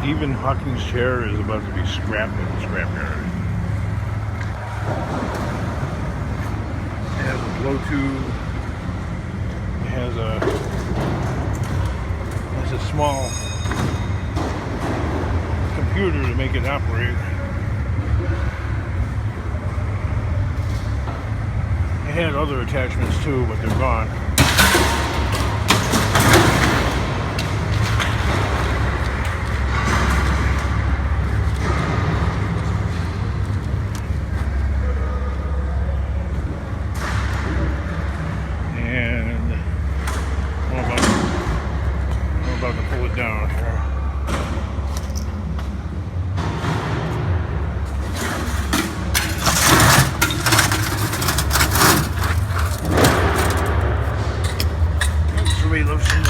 Stephen Hawking's chair is about to be scrapped in the scrapyard. It has a blow tube. It has a small computer to make it operate. It had other attachments too, but they're gone. I'm about to pull it down here. Somebody left some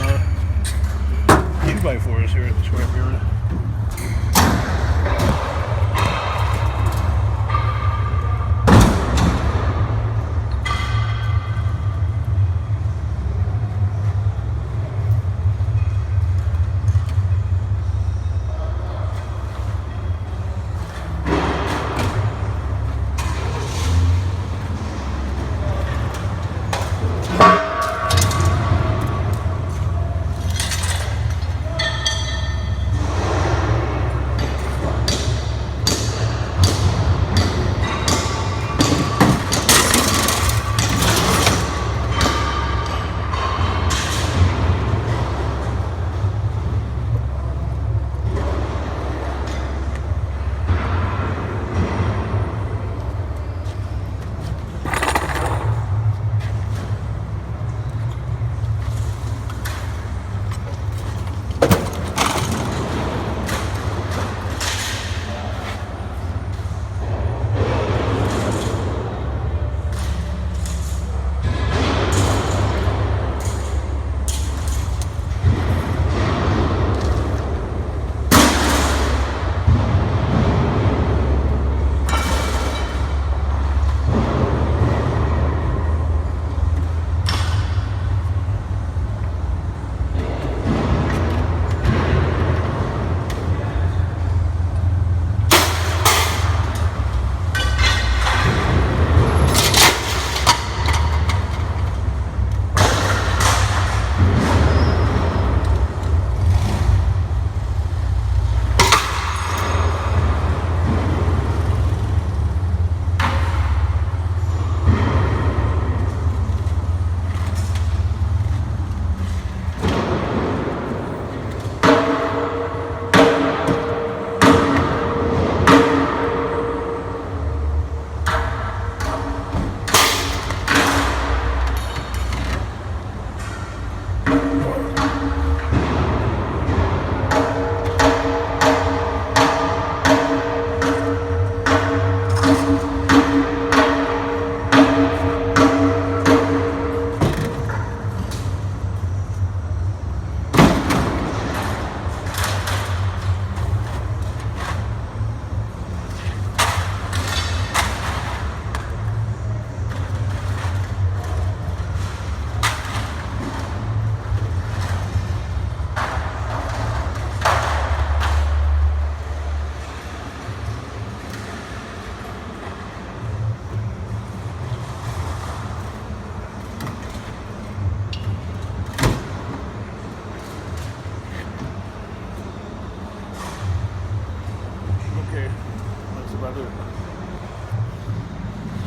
2x4s here at the scrapyard.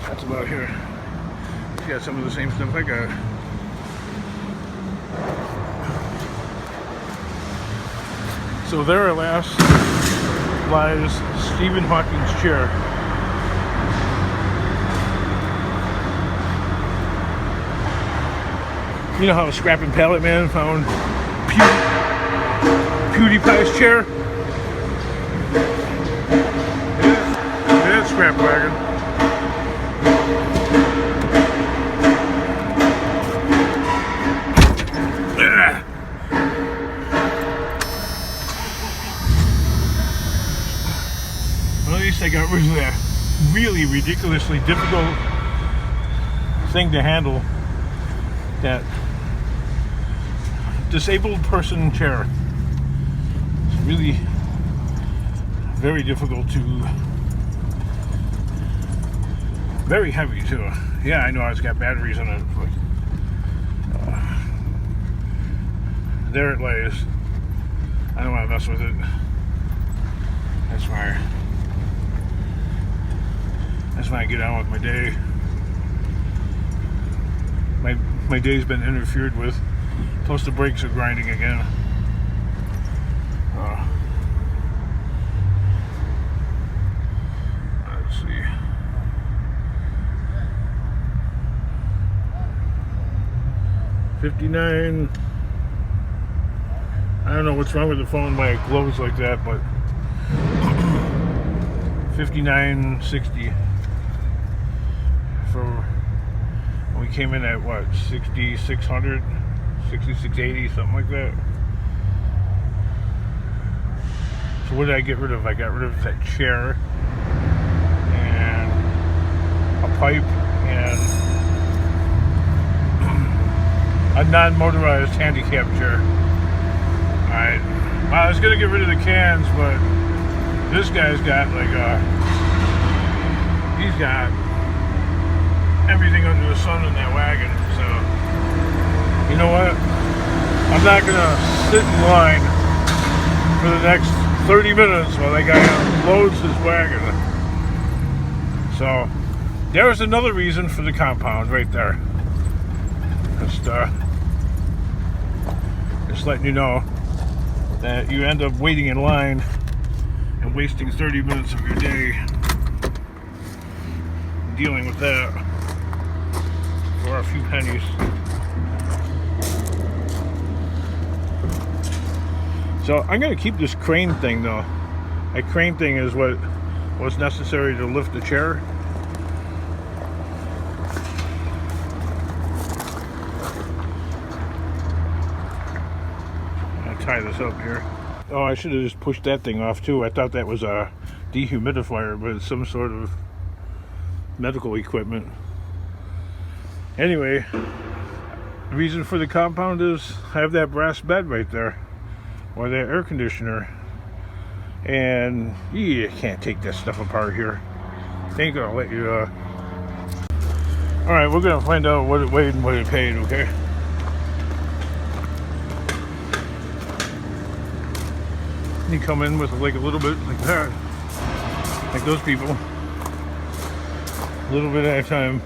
That's about here. It's got some of the same stuff I got. So there at last lies Stephen Hawking's chair. You know how a scrapping pallet man found PewDiePie's chair? It is scrap wagon. Well, at least I got rid of that really ridiculously difficult thing to handle, that disabled person chair. It's really very difficult to, very heavy too. Yeah, I know it's got batteries in it, but there it lays. I don't want to mess with it. That's why I get on with my day. My day's been interfered with. Plus the brakes are grinding again. Let's see. $59. I don't know what's wrong with the phone, why it glows like that, but $59.60 for when we came in at what, 6,600, 6,680, something like that. So what did I get rid of? I got rid of that chair and a pipe and a non-motorized handicap chair. Alright, well, I was gonna get rid of the cans, but this guy's got like he's got everything under the sun in that wagon, so you know what? I'm not gonna sit in line for the next 30 minutes while that guy loads his wagon. So there's another reason for the compound right there. Just letting you know that you end up waiting in line and wasting 30 minutes of your day dealing with that for a few pennies. So I'm going to keep this crane thing though. That crane thing is what was necessary to lift the chair. Tie this up here. Oh, I should have just pushed that thing off too. I thought that was a dehumidifier, but it's some sort of medical equipment. Anyway, the reason for the compound is I have that brass bed right there, or that air conditioner, and you can't take that stuff apart here. They ain't gonna let you. All right, we're gonna find out what it weighed and what it paid. Okay. You come in with like a little bit like that, like those people, a little bit at a time,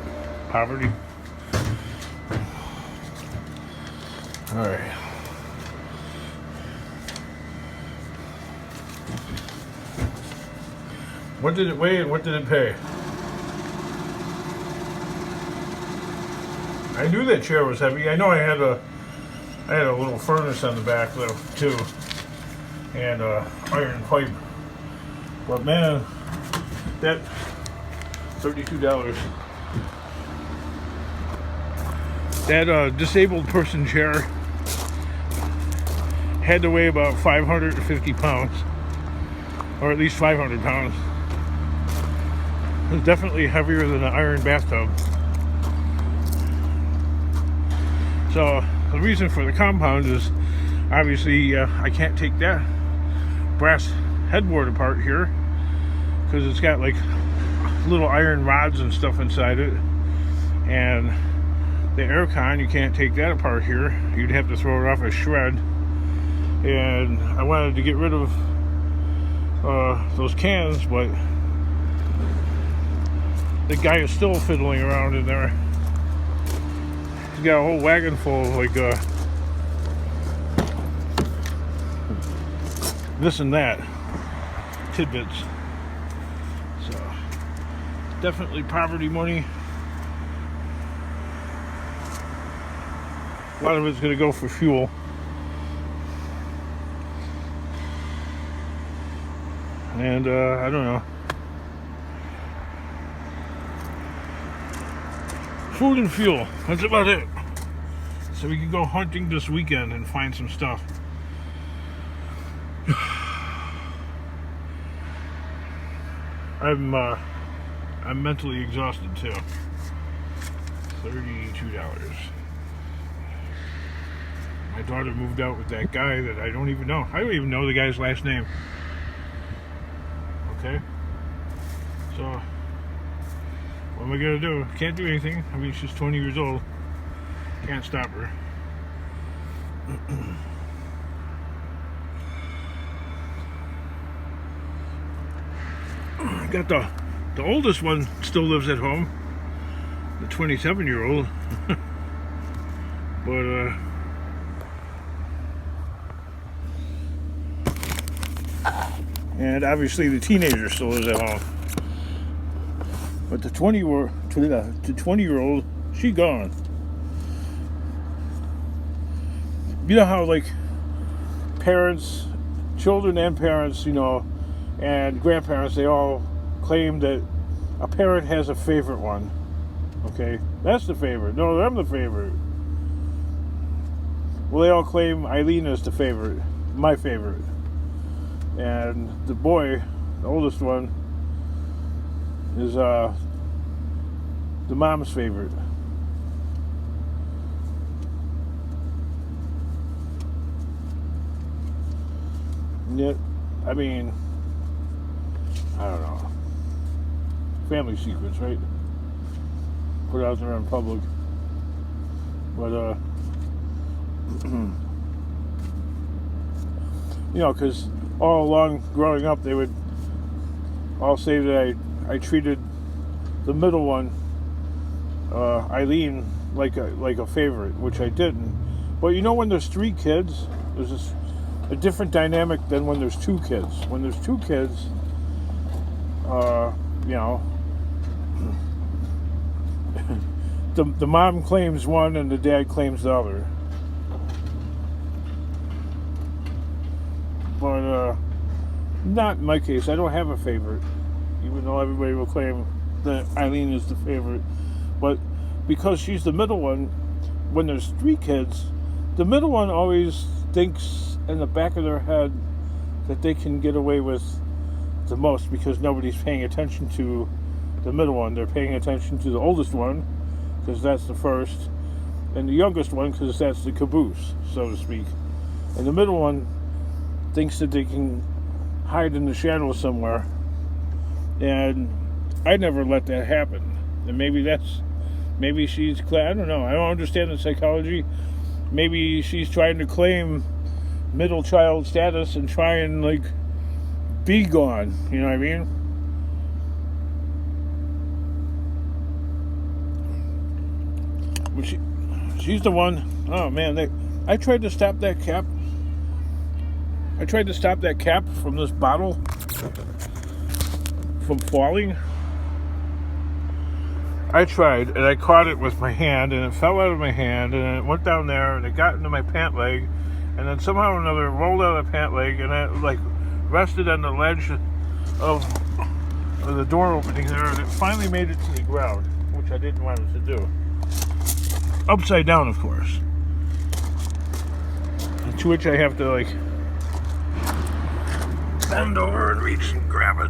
poverty. All right. What did it weigh and what did it pay? I knew that chair was heavy. I know I had a little furnace on the back though too. And iron pipe, but man, that $32. That disabled person chair had to weigh about 550 pounds, or at least 500 pounds. It was definitely heavier than an iron bathtub. So the reason for the compound is obviously I can't take that brass headboard apart here because it's got like little iron rods and stuff inside it, and the air con, you can't take that apart here. You'd have to throw it off a shred, and I wanted to get rid of those cans, but the guy is still fiddling around in there. He's got a whole wagon full of like this and that tidbits. So definitely poverty money. A lot of it's going to go for fuel. And I don't know. Food and fuel. That's about it. So we can go hunting this weekend and find some stuff. I'm mentally exhausted too. $32. My daughter moved out with that guy that I don't even know. I don't even know the guy's last name. Okay? So, what am I gonna do? Can't do anything. I mean, she's 20 years old. Can't stop her. Got the oldest one still lives at home, the 27-year-old. But and obviously the teenager still lives at home. But the 20-year-old, she gone. You know how like parents, children and parents, you know, and grandparents, they all claim that a parent has a favorite one. Okay, that's the favorite. No, I'm the favorite. Well, they all claim Eileen is the favorite, my favorite. And the boy, the oldest one, is the mom's favorite. And yet, I mean, I don't know. Family secrets, right? Put out there in public. But, you know, because all along growing up, they would all say that I treated the middle one, Eileen, like a favorite, which I didn't. But you know, when there's 3 kids, there's a different dynamic than when there's 2 kids. When there's 2 kids, you know, the mom claims one and the dad claims the other. But not in my case. I don't have a favorite, even though everybody will claim that Eileen is the favorite. But because she's the middle one, when there's 3 kids, the middle one always thinks in the back of their head that they can get away with the most because nobody's paying attention to the middle one. They're paying attention to the oldest one because that's the first, and the youngest one because that's the caboose, so to speak. And the middle one thinks that they can hide in the shadows somewhere, and I never let that happen. And maybe she's, I don't know, I don't understand the psychology. Maybe she's trying to claim middle child status and try and like be gone, you know what I mean? But she's the one. Oh man, I tried to stop that cap. I tried to stop that cap from this bottle from falling. I tried, and I caught it with my hand, and it fell out of my hand, and it went down there, and it got into my pant leg, and then somehow or another it rolled out of the pant leg, and it like rested on the ledge of the door opening there, and it finally made it to the ground, which I didn't want it to do. Upside down, of course. And to which I have to like bend over and reach and grab it.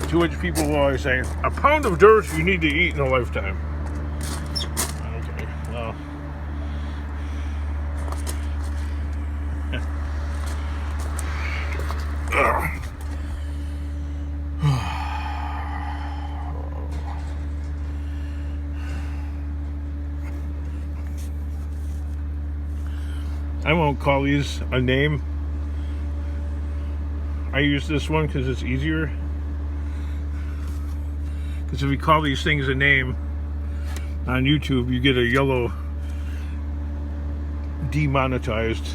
To which people will always say, a pound of dirt you need to eat in a lifetime. Okay, well. I won't call these a name. I use this one because it's easier. Because if we call these things a name on YouTube, you get a yellow demonetized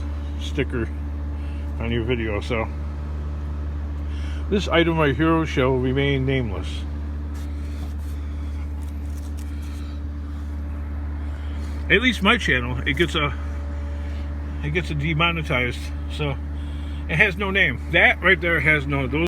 sticker on your video. So this item right here shall remain nameless. At least my channel, it gets a demonetized, so it has no name. That right there has no, those